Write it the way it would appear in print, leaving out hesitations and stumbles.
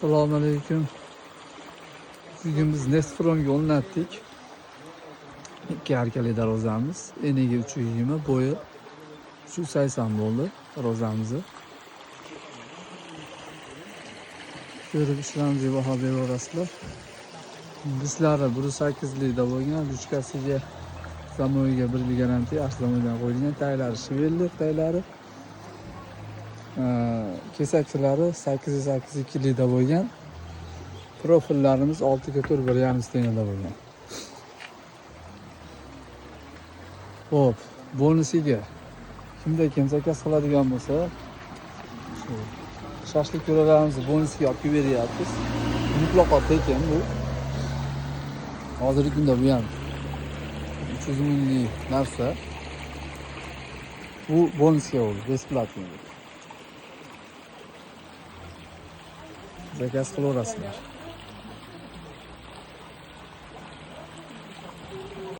Assalomu alaykum. Bugun biz Nestfronga o'rnatdik. 2 arkali darvozamiz. Eniga 320, bo'yi 380 bo'ldi darvozamizni. Ko'rib ishlarimizni baho beraverasizlar. Dislari 1.8 likda bo'lgan, ruchkasiga zamoviga 1 yil garantiya, zamovidan qo'yilgan, taylari Shivelli taylari. Kesakchilari 8.2 likda bo'lgan. Profillarimiz 6x4 1.5 stenada bo'lgan. Xo'p, bonusiga kimda kim zakaz qiladigan bo'lsa, shu shashlik to'ralarimizni bonusiga olib beryapmiz. Mutlaqo tekin bu. Hozirgi kunda bu ham 300 minglik narsa. Bu bonusga bo'ldi, besplatniy. Zakaz qilaverasizlar.